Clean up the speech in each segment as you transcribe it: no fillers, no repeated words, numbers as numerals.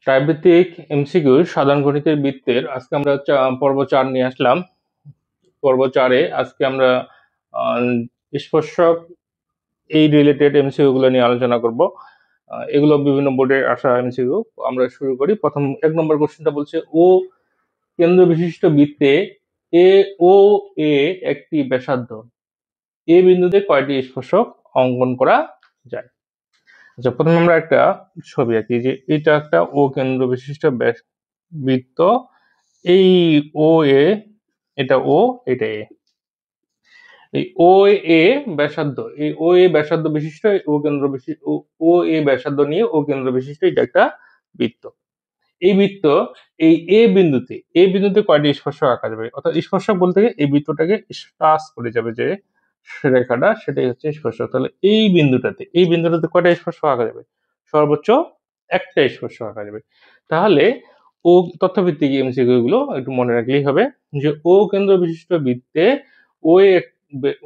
টাইপভিত্তিক MCQ সাধারণ গণিতের বৃত্তের আজকে আমরা পর্ব 4 নিয়ে আসলাম। পর্ব 4-এ আজকে আমরা স্পর্শক এই রিলেটেড এমসিকিউ গুলো নিয়ে আলোচনা করব। এগুলো বিভিন্ন বোর্ডে আসা এমসিকিউ। আমরা শুরু করি। প্রথম 1 নম্বর কোশ্চেনটা বলছে, ও কেন্দ্র বিশিষ্ট বৃত্তে এ ও এ একটি ব্যাসার্ধ, এ বিন্দুতে কয়টি স্পর্শক অঙ্কন করা যায়? আচ্ছা, প্রথমে আমরা একটা ছবি আঁকি, যে এটা একটা ও কেন্দ্র বিশিষ্ট বৃত্ত, এই ও এ, এটা ও, এটা এ। এই ও এ ব্যাসার্ধ, এই ও এ ব্যাসার্ধ বিশিষ্ট ও কেন্দ্র বিশিষ্ট ও এ ব্যাসার্ধ নিয়ে ও কেন্দ্র বিশিষ্ট এটা একটা বৃত্ত। এই বৃত্ত এই এ বিন্দুতে কয়টি স্পর্শক আঁকা যাবে? অর্থাৎ স্পর্শক বলতে এই বৃত্তটাকে টাচ করে যাবে যে রেখাটা, সেটাই হচ্ছে স্পর্শক। তাহলে এই বিন্দুটাতে কয়টা স্পর্শক আঁকা যাবে? সর্বোচ্চ একটা স্পর্শক আঁকা যাবে। তাহলে ও তথ্যভিত্তিক এমসিকিউ গুলো একটু মনে রাখলেই হবে, যে ও কেন্দ্র বিশিষ্ট বৃত্তে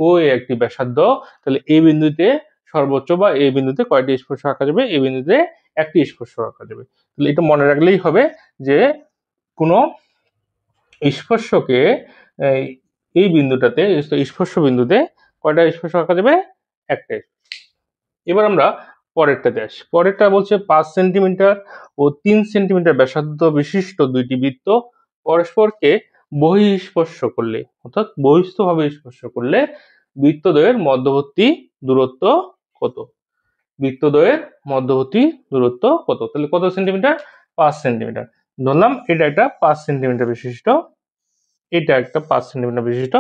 ও এ একটি ব্যাসার্ধ, তাহলে এই বিন্দুতে সর্বোচ্চ বা এই বিন্দুতে কয়টি স্পর্শক আঁকা যাবে? এই বিন্দুতে একটি স্পর্শক আঁকা যাবে। তাহলে এটা মনে রাখলেই হবে যে কোনো স্পর্শকে এই বিন্দুটাতে, স্পর্শ বিন্দুতে কয়টা স্পর্শক আঁকা যাবে? একটা। এবার আমরা পরেরটাতে আসি। পরেরটা বলছে 5 সেন্টিমিটার ও 3 সেন্টিমিটার ব্যাসার্ধ বিশিষ্ট দুইটি বৃত্ত পরস্পরকে বহিঃস্পর্শ করলে, অর্থাৎ বহিস্থভাবে স্পর্শ করলে বৃত্তদ্বয়ের মধ্যবর্তী দূরত্ব কত? বৃত্তদ্বয়ের মধ্যবর্তী দূরত্ব কত? তাহলে কত সেন্টিমিটার? 5 সেন্টিমিটার। ধরলাম এটা একটা 5 সেন্টিমিটার বিশিষ্ট, এটা একটা 5 সেন্টিমিটার বিশিষ্ট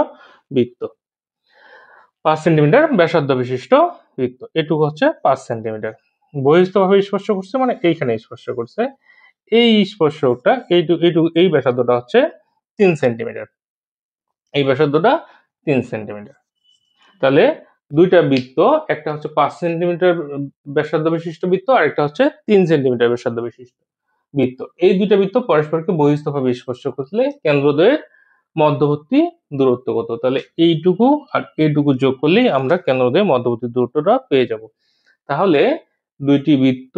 বৃত্ত, 5 সেন্টিমিটার ব্যাসার্ধ বিশিষ্ট বৃত্ত। এটুকু হচ্ছে 5 সেন্টিমিটার। বহিস্থভাবে স্পর্শ করছে মানে এইখানে স্পর্শ করছে। এই স্পর্শকটা এই ব্যাসার্ধটা হচ্ছে 3 সেন্টিমিটার। এই ব্যাসার্ধটা 3 সেন্টিমিটার। তাহলে দুইটা বৃত্ত, একটা হচ্ছে 5 সেন্টিমিটার ব্যাসার্ধ বিশিষ্ট বৃত্ত, আর একটা হচ্ছে 3 সেন্টিমিটার ব্যাসার্ধ বিশিষ্ট বৃত্ত। এই দুইটা বৃত্ত পরস্পরকে বহিস্থভাবে স্পর্শ করলে কেন্দ্রদ্বয়ের মধ্যবর্তী দূরত্ব কত? তাহলে এইটুকু আর এইটুকু যোগ করলেই আমরা কেন্দ্রদ্বয়ের মধ্যবর্তী দূরত্বটা পেয়ে যাব। তাহলে দুইটি বৃত্ত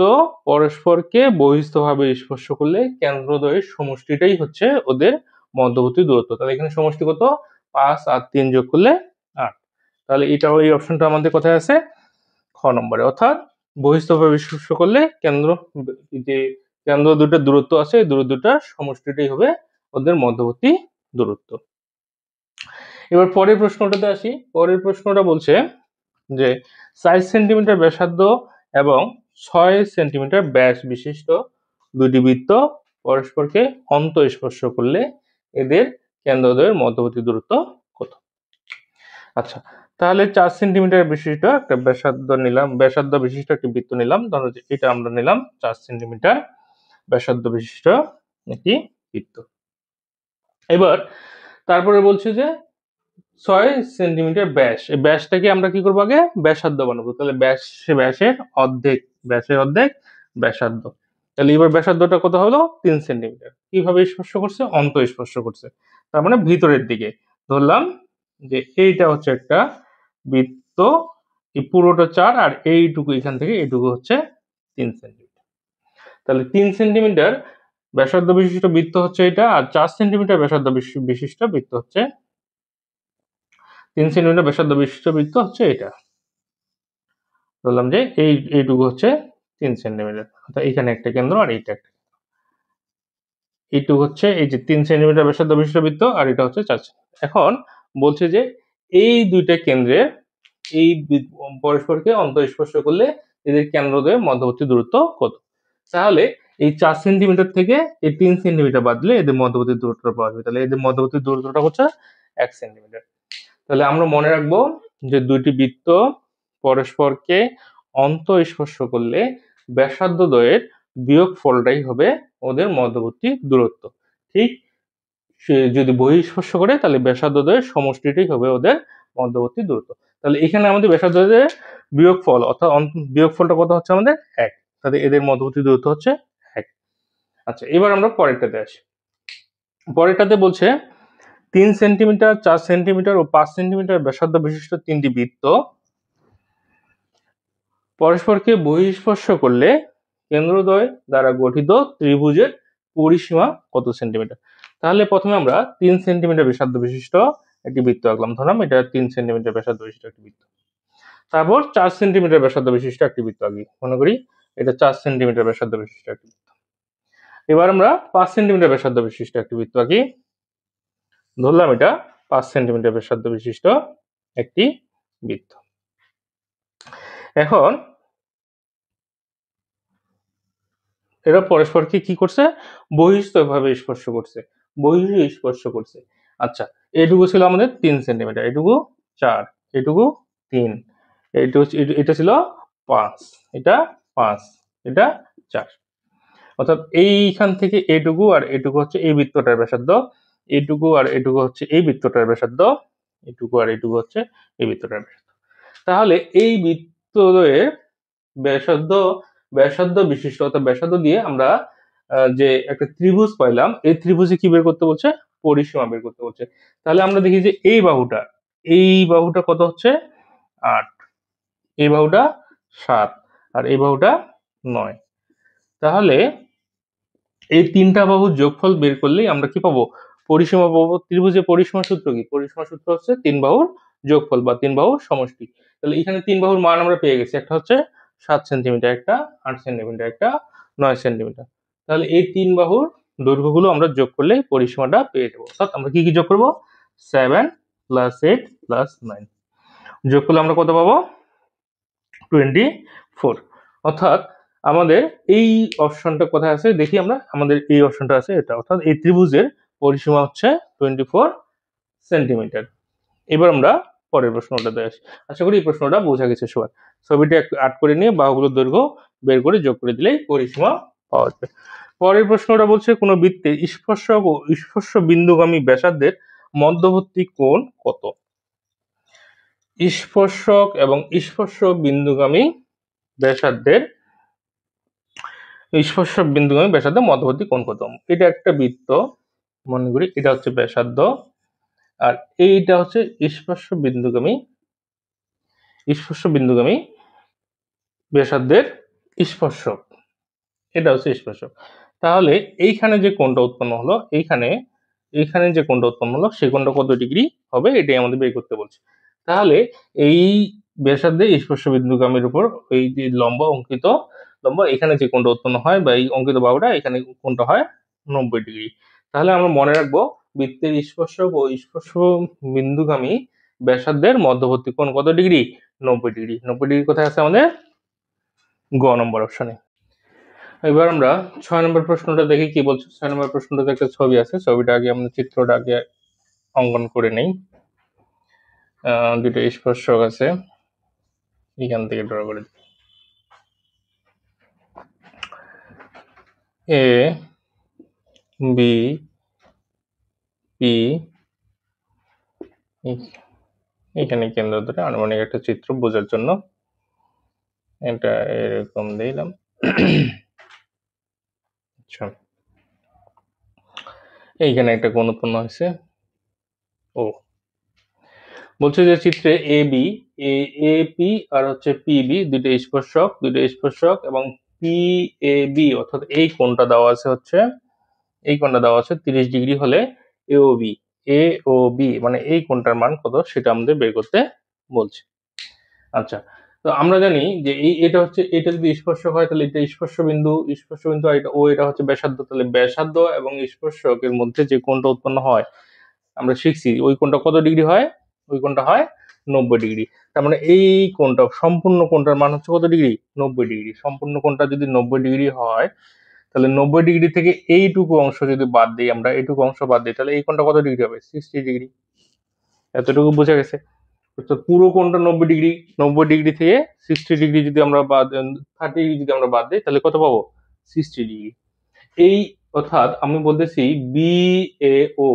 পরস্পরকে বহিস্থভাবে স্পর্শ করলে কেন্দ্রদ্বয়ের সমষ্টিটাই হচ্ছে ওদের মধ্যবর্তী দূরত্ব। তাহলে এখানে সমষ্টি কত? 5 আর 3 যোগ করলে 8। তাহলে এটা, এই অপশনটা আমাদের কোথায় আছে? খ নম্বরে। অর্থাৎ বহিস্থভাবে স্পর্শ করলে যে কেন্দ্র দুটোর দূরত্ব আছে, এই দূরত্বটার সমষ্টিটাই হবে ওদের মধ্যবর্তী দূরত্ব। এবার পরের প্রশ্নটাতে আসি। পরের প্রশ্নটা বলছে যে 4 সেন্টিমিটার ব্যাসার্ধ এবং 6 সেন্টিমিটার ব্যাস বিশিষ্ট দুটি বৃত্ত পরস্পরকে অন্তঃস্পর্শ করলে এদের কেন্দ্রদ্বয়ের মধ্যবর্তী দূরত্ব কত? আচ্ছা, তাহলে 4 সেন্টিমিটার বিশিষ্ট একটা ব্যাসার্ধ বিশিষ্ট একটি বৃত্ত নিলাম। ধরো যে এটা আমরা নিলাম 4 সেন্টিমিটার ব্যাসার্ধ বিশিষ্ট একটি বৃত্ত। এবার তারপরে বলছে যে 6 সেন্টিমিটার ব্যাস। এই ব্যাসটাকে আমরা কি করবো? আগে ব্যাসার্ধ বানাবো। তাহলে ব্যাসের অর্ধেক, ব্যাসার্ধ। তাহলে এবার ব্যাসার্ধটা কত হলো? 3 সেন্টিমিটার। কিভাবে স্পর্শ করছে? অন্তঃস্পর্শ করছে, তার মানে ভিতরের দিকে। ধরলাম যে এইটা হচ্ছে একটা বৃত্ত, এই পুরোটা 4 আর এইটুকু এখান থেকে এইটুকু হচ্ছে 3 সেন্টিমিটার। তাহলে 3 সেন্টিমিটার ব্যাসার্ধ বিশিষ্ট বৃত্ত হচ্ছে এটা, আর 4 সেন্টিমিটার ব্যাসার্ধ বিশিষ্ট বৃত্ত হচ্ছে 3 সেন্টিমিটার ব্যাসার্ধ বিশিষ্ট বৃত্ত হচ্ছে এটা। বললাম যে এইটুকু হচ্ছে 3 সেন্টিমিটার, অর্থাৎ এখানে একটা কেন্দ্র আর এইটা একটা। এইটুকু হচ্ছে এই যে 3 সেন্টিমিটার ব্যাসার্ধ বিশিষ্ট বৃত্ত, আর এটা হচ্ছে 4 সেন্টিমিটার। এখন বলছে যে এই দুইটা কেন্দ্রের এই পরস্পরকে অন্তঃস্পর্শ করলে এদের কেন্দ্রদ্বয়ের মধ্যবর্তী দূরত্ব কত? তাহলে এই 4 সেন্টিমিটার থেকে এই 3 সেন্টিমিটার বাদলে এদের মধ্যবর্তী দূরত্বটা পাওয়া যাবে। তাহলে এদের মধ্যবর্তী দূরত্বটা হচ্ছে 1 সেন্টিমিটার। তাহলে আমরা মনে রাখবো যে দুইটি বৃত্ত পরস্পরকে অন্তঃস্পর্শ করলে ব্যাসার্ধদ্বয়ের বিয়োগফলটাই হবে ওদের মধ্যবর্তী দূরত্ব। ঠিক যদি বহিঃস্পর্শ করে তাহলে ব্যাসার্ধদ্বয়ের সমষ্টিটাই হবে ওদের মধ্যবর্তী দূরত্ব। তাহলে এখানে আমাদের ব্যাসার্ধদ্বয়ের বিয়োগফল, অর্থাৎ বিয়োগফলটা কত হচ্ছে আমাদের? 1। তাহলে এদের মধ্যবর্তী দূরত্ব হচ্ছে 1। আচ্ছা, এবার আমরা পরেরটাতে আসি। পরেরটাতে বলছে 3 সেন্টিমিটার, 4 সেন্টিমিটার ও 5 সেন্টিমিটার ব্যাসার্ধ বিশিষ্ট তিনটি বৃত্ত পরস্পরকে বহিঃস্পর্শ করলে কেন্দ্রদ্বয় দ্বারা গঠিত ত্রিভুজের পরিসীমা কত সেন্টিমিটার? তাহলে প্রথমে আমরা 3 সেন্টিমিটার ব্যাসার্ধ বিশিষ্ট একটি বৃত্ত আঁকলাম, ধরলাম এটা 3 সেন্টিমিটার ব্যাসার্ধ বিশিষ্ট একটি বৃত্ত। তারপর 4 সেন্টিমিটার ব্যাসার্ধ বিশিষ্ট একটি বৃত্ত আঁকি, মনে করি এটা 4 সেন্টিমিটার ব্যাসার্ধ বিশিষ্ট একটি বৃত্ত। এবার আমরা 5 সেন্টিমিটার ব্যাসার্ধ বিশিষ্ট একটি বৃত্ত আঁকি, ধরলাম এটা 5 সেন্টিমিটার ব্যাসার্ধ বিশিষ্ট একটি বৃত্ত। এখন এরা পরস্পরকে কি করছে? বহিঃস্থভাবে স্পর্শ করছে, স্পর্শ করছে। আচ্ছা, এটুকু ছিল আমাদের 3 সেন্টিমিটার, এটুকু 4, এটুকু 3, এটা ছিল 5, এটা 5, এটা 4। অর্থাৎ এইখান থেকে এটুকু আর এটুকু হচ্ছে এই বৃত্তটার ব্যাসার্ধ, এটুকু আর এটুকু হচ্ছে এই বৃত্তটার ব্যাসার্ধ, এটুকু আর এটুকু হচ্ছে এই বৃত্তটার ব্যাসার্ধ। তাহলে এই বৃত্তদ্বয়ের ব্যাসার্ধ বিশিষ্ট, অর্থাৎ ব্যাসার্ধ দিয়ে আমরা যে একটা ত্রিভুজ পাইলাম, এই ত্রিভুজে কি বের করতে বলছে? পরিসীমা বের করতে বলছে। তাহলে আমরা দেখি যে এই বাহুটা কত হচ্ছে? 8, এই বাহুটা 7, আর এই বাহুটা 9। তাহলে এই তিনটা বাহুর যোগফল বের করলেই আমরা কি পাবো? পরিসীমা পাবো। ত্রিভুজের পরিসীমা সূত্র কি? পরিসীমা সূত্র হচ্ছে 3 বাহুর যোগফল বা 3 বাহুর সমষ্টি। তাহলে এখানে 3 বাহুর মান আমরা পেয়ে গেছি, একটা হচ্ছে 7 সেন্টিমিটার, একটা 8 সেন্টিমিটার, একটা 9 সেন্টিমিটার। তাহলে এই 3 বাহুর দৈর্ঘ্যগুলো আমরা যোগ করলে পরিসীমাটা পেয়ে যাবো। অর্থাৎ আমরা কি কি যোগ করবো? 7 + 8 + 9 যোগ করলে আমরা কত পাবো? 24। অর্থাৎ আমাদের এই অপশনটা কোথায় আছে দেখি আমরা, আমাদের এই অপশনটা আছে এটা, অর্থাৎ এই ত্রিভুজের পরিসীমা হচ্ছে 24 সেন্টিমিটার। এবার আমরা পরের প্রশ্নটাতে আসি। আশা করি এই প্রশ্নটা বোঝা গেছে সবার। ছবিটা একটু আট করে নিয়ে বাহুগুলোর দৈর্ঘ্য বের করে যোগ করে দিলেই পরিসীমা পাওয়া যাবে। পরের প্রশ্নটা বলছে কোন বৃত্তের স্পর্শক ও স্পর্শ বিন্দুগামী ব্যাসার্ধের মধ্যবর্তী কোণ কত? স্পর্শক এবং স্পর্শ বিন্দুগামী ব্যাসার্ধের মধ্যবর্তী কোণ কত? এটা একটা বৃত্ত, মনে করি এটা হচ্ছে ব্যাসার্ধ, আর এইটা হচ্ছে স্পর্শ বিন্দুগামী ব্যাসার্ধের স্পর্শক, এটা হচ্ছে স্পর্শক। তাহলে এইখানে যে কোণটা উৎপন্ন হলো, এইখানে যে কোণটা উৎপন্ন হলো সেই কোণটা কত ডিগ্রি হবে এটাই আমাদের বের করতে বলছে। তাহলে এই ব্যাসার্ধে স্পর্শ বিন্দুগামীর উপর এই যে লম্ব এখানে যে কোণটা উৎপন্ন হয় বা এই অঙ্কিত বাহুটা, এখানে কোণটা হয় 90 ডিগ্রি। তাহলে আমরা মনে রাখবো বৃত্তের স্পর্শক ও স্পর্শ বিন্দুগামী ব্যাসার্ধের মধ্যবর্তী কোণ কত ডিগ্রি? 90 ডিগ্রি। 90 ডিগ্রি কোথায় আছে আমাদের? গ নম্বর অপশনে। এবার আমরা 6 নম্বর প্রশ্নটা দেখি কি বলছে। 6 নম্বর প্রশ্নটাতে একটা ছবি আছে, ছবিটা আগে আমরা চিত্রটা আগে অঙ্কন করে নেই। দুটো স্পর্শক আছে, এখান থেকে ড্র করে দিই। এ বি পি, এখানে কেন্দ্র ধরে আনুমানিক একটা চিত্র বোঝার জন্য এটা এরকম দিলাম। আচ্ছা, এইখানে একটা কোণ উৎপন্ন হয়েছে ও। বলছে যে চিত্রে এ পি আর হচ্ছে পিবি দুটো স্পর্শক এবং পি এ বি অর্থাৎ এই কোণটা দেওয়া আছে 30 ডিগ্রি হলে এ ও বি মানে এই কোণটার মান কত সেটা আমাদের বের করতে বলছে। আচ্ছা, তো আমরা জানি যে এটা যদি স্পর্শক হয় তাহলে এটা স্পর্শ বিন্দু আর এটা হচ্ছে ব্যাসার্ধ, তাহলে ব্যাসার্ধ এবং স্পর্শকের মধ্যে যে কোণটা উৎপন্ন হয় আমরা শিখছি ওই কোণটা কত ডিগ্রি হয়? ওই কোণটা হয় 90 ডিগ্রি। তার মানে এই কোণটা, সম্পূর্ণ কোণটার মান হচ্ছে কত ডিগ্রি? 90 ডিগ্রি। সম্পূর্ণ কোণটা যদি 90 ডিগ্রি হয় তাহলে 90 ডিগ্রি থেকে এইটুকু অংশ যদি বাদ দিই, আমরা এইটুকু অংশ বাদ দিই, তাহলে এই কোণটা কত ডিগ্রি হবে? 60 ডিগ্রি। এতটুকু বোঝা গেছে? তো পুরো কোণটা 90 ডিগ্রি, 90 ডিগ্রি থেকে 60 ডিগ্রি যদি আমরা 30 ডিগ্রি যদি আমরা বাদ দিই তাহলে কত পাবো? 60 ডিগ্রি। এই অর্থাৎ আমি বলতেছি বি এ ও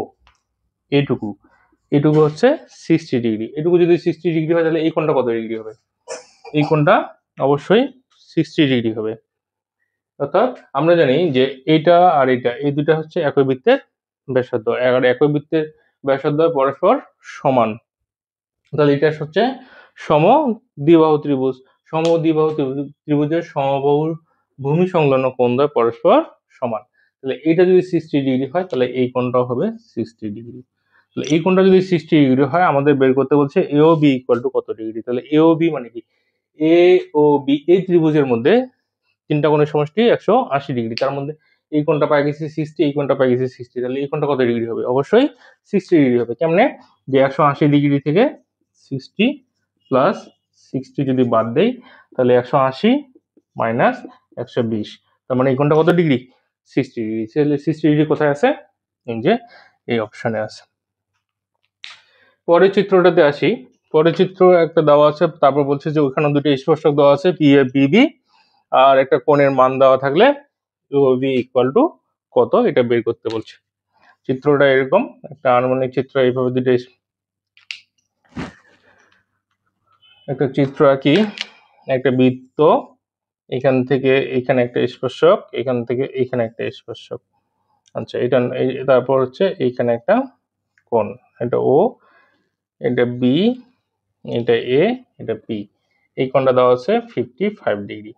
এটুকু হচ্ছে 60 ডিগ্রি। এটুকু যদি 60 ডিগ্রি হয় তাহলে এই কোণটা কত ডিগ্রি হবে? এই কোণটা অবশ্যই 60 ডিগ্রি হবে। অর্থাৎ আমরা জানি যে এটা আর এটা, এই দুটা হচ্ছে একই বৃত্তের ব্যাসার্ধ, আর একই বৃত্তের ব্যাসার্ধ পরস্পর সমান। তাহলে এটা হচ্ছে সমদ্বিবাহু ত্রিভুজ। ত্রিভুজের সমবাহুর ভূমি সংলগ্ন কোণ দ্বয় পরস্পর সমান। তাহলে এইটা যদি 60 ডিগ্রি হয় তাহলে এই কোণটাও হবে 60 ডিগ্রি। তাহলে এই কোণটা যদি 60 ডিগ্রি হয় আমাদের বের করতে বলছে এ ও বি ইকুয়াল টু কত ডিগ্রি। তাহলে এ ও বি মানে কি, এ ও বি এই ত্রিভুজের মধ্যে তিনটা কোণের সমষ্টি 180 ডিগ্রি। তার মধ্যে এই কোণটা পাই গেছি 60, এই কোণটা পাই গেছি 60, তাহলে এই কোণটা কত ডিগ্রি হবে? অবশ্যই 60 ডিগ্রি হবে। কেমনে? যে 180 ডিগ্রি থেকে 60 প্লাস 60 যদি বাদ দেই তাহলে 180 মাইনাস 120, তার মানে এই কোণটা কত ডিগ্রি? 60 ডিগ্রি। তাহলে 60 ডিগ্রি কোথায় আছে? এই যে এই অপশনে আছে। পরের চিত্রটাতে আসি। পরের চিত্র একটা দেওয়া আছে, তারপর বলছে যে ওখানে দুটো স্পর্শক দেওয়া আছে পি এ বি বি, আর একটা কোণের মান দেওয়া থাকলে ও বি ইকুয়াল টু কত এটা বের করতে বলছে। চিত্রটা এরকম একটা আনুমানিক চিত্র, এইভাবে দুটো একটা চিত্র আঁকি। একটা বৃত্ত, এখান থেকে এখানে একটা স্পর্শক, এখান থেকে এখানে একটা স্পর্শক। আচ্ছা এটা তারপর হচ্ছে এইখানে একটা কোণ, এটা ও, এটা বি, এটা এ, এটা পি। এই কোণটা দেওয়া আছে 55 ডিগ্রি।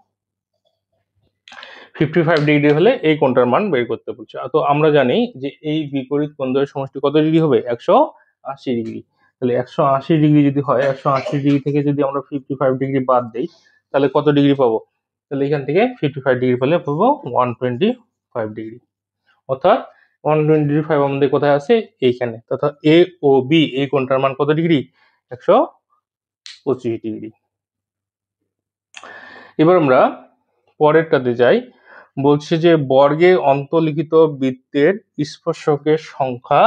55 ডিগ্রি হলে এই কোণটার মান বের করতে বলছে। তো আমরা জানি যে এই বিপরীত কোণদ্বয়ের সমষ্টি কত ডিগ্রি হবে? 180 ডিগ্রি। তাহলে 180 ডিগ্রি যদি হয়, 180 ডিগ্রি থেকে যদি আমরা 55 ডিগ্রি বাদ দেই তাহলে কত ডিগ্রি পাবো? তাহলে এখান থেকে 55 ডিগ্রি পেলে পাবো 125 ডিগ্রি। অর্থাৎ 125 আমাদের কোথায় আছে? এইখানে। তথা এ ও বি এই কোণটার মান কত ডিগ্রি? 125 ডিগ্রি। এবার আমরা পরেরটাতে যাই। বলছে যে বর্গে অন্তর্লিখিত বৃত্তের স্পর্শকের সংখ্যা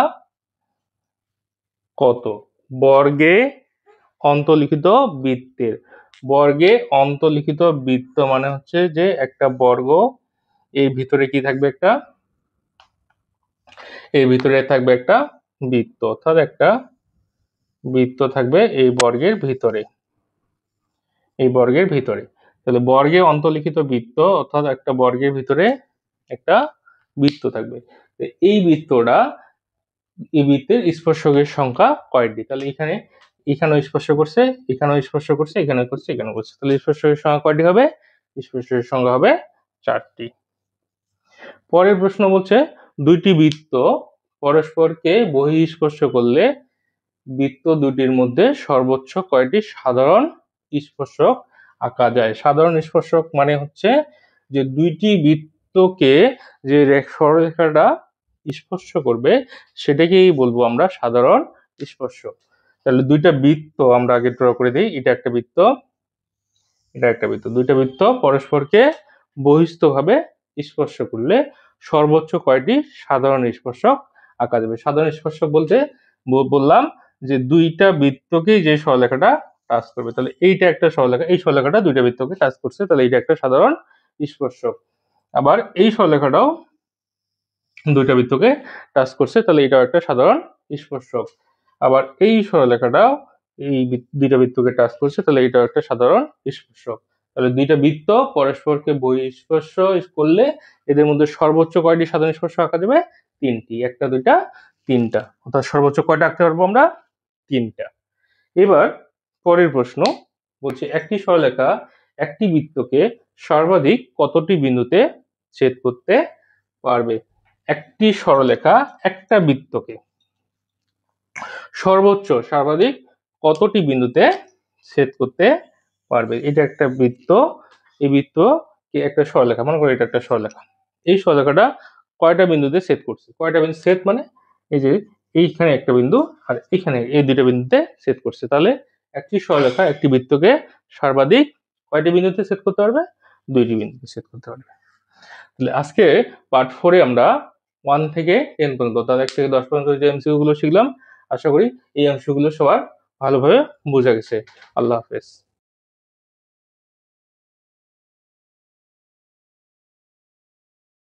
কত? বর্গে অন্তর্লিখিত বৃত্তের, বর্গে অন্তর্লিখিত বৃত্ত মানে হচ্ছে যে একটা বর্গ, এই ভিতরে কি থাকবে? একটা, এই ভিতরে থাকবে একটা বৃত্ত, অর্থাৎ একটা বৃত্ত থাকবে এই বর্গের ভিতরে, এই বর্গের ভিতরে। তাহলে বর্গে অন্তর্লিখিত বৃত্ত অর্থাৎ একটা বর্গের ভিতরে একটা বৃত্ত থাকবে। এই বৃত্তটা, এই বৃত্তের স্পর্শকের সংখ্যা কয়টি? তাহলে এখানে এখানেও স্পর্শ করছে, এখানেও স্পর্শ করছে, এখানে করছে, এখানে করছে, তাহলে স্পর্শকের সংখ্যা কয়টি হবে? স্পর্শকের সংখ্যা হবে 4টি। পরের প্রশ্ন বলছে দুইটি বৃত্ত পরস্পরকে বহিঃস্পর্শ করলে বৃত্ত দুটির মধ্যে সর্বোচ্চ কয়টি সাধারণ স্পর্শক আঁকা যায়? সাধারণ স্পর্শক মানে হচ্ছে যে দুইটি বৃত্তকে যে সরলরেখাটা স্পর্শ করবে সেটাকেই বলবো আমরা সাধারণ স্পর্শক। তাহলে দুইটা বৃত্ত আমরা আগে ড্র করে দিই, এটা একটা বৃত্ত, এটা একটা বৃত্ত। দুইটা বৃত্ত পরস্পরকে বহিস্থভাবে স্পর্শ করলে সর্বোচ্চ কয়টি সাধারণ স্পর্শক আঁকা যাবে? সাধারণ স্পর্শক বলতে বললাম যে দুইটা বৃত্তকেই যে সরলরেখাটা টাচ করবে। তাহলে এইটা একটা সরলরেখা, এই সরলরেখাটা দুইটা বৃত্তকে টাচ করছে, তাহলে এইটা একটা সাধারণ স্পর্শক। আবার এই সরলরেখাটাও দুইটা বৃত্তকে টাচ করছে, তাহলে এটাও একটা সাধারণ স্পর্শক। আবার এই সরলরেখাটাও এই দুইটা বৃত্তকে টাচ করছে, তাহলে এটাও একটা সাধারণ স্পর্শক। তাহলে দুইটা বৃত্ত পরস্পরকে বহিঃস্পর্শ করলে এদের মধ্যে সর্বোচ্চ কয়টি সাধারণ স্পর্শক আঁকা যাবে? 3টি। একটা, দুইটা, তিনটা। অর্থাৎ সর্বোচ্চ কয়টা আঁকতে পারবো আমরা? 3টা। এবার পরের প্রশ্ন বলছে একটি সরলরেখা একটি বৃত্তকে সর্বাধিক কতটি বিন্দুতে ছেদ করতে পারবে? একটি সরলরেখা একটা বৃত্তকে সর্বাধিক কতটি বিন্দুতে ছেদ করতে পারবে? এটা একটা বৃত্ত, এই বৃত্ত কি একটা সরলরেখা, মনে করো এটা একটা সরলরেখা। এই সরলরেখাটা কয়টা বিন্দুতে ছেদ করছে? কয়টা বিন্দু ছেদ মানে এই যে এইখানে একটা বিন্দু আর এখানে, এই দুইটা বিন্দুতে ছেদ করছে। তাহলে একটি সরলরেখা একটি বৃত্তকে সর্বাধিক কয়টি বিন্দুতে ছেদ করতে পারবে? 2টি বিন্দুতে ছেদ করতে পারবে। তাহলে আজকে পার্ট 4 এ আমরা 1 থেকে 10 পর্যন্ত অর্থাৎ 1 থেকে 10 পর্যন্ত যে এমসিকিউ গুলো শিখলাম, আশা করি এই অংশগুলো সবার ভালোভাবে বোঝা গেছে। আল্লাহ হাফেজ।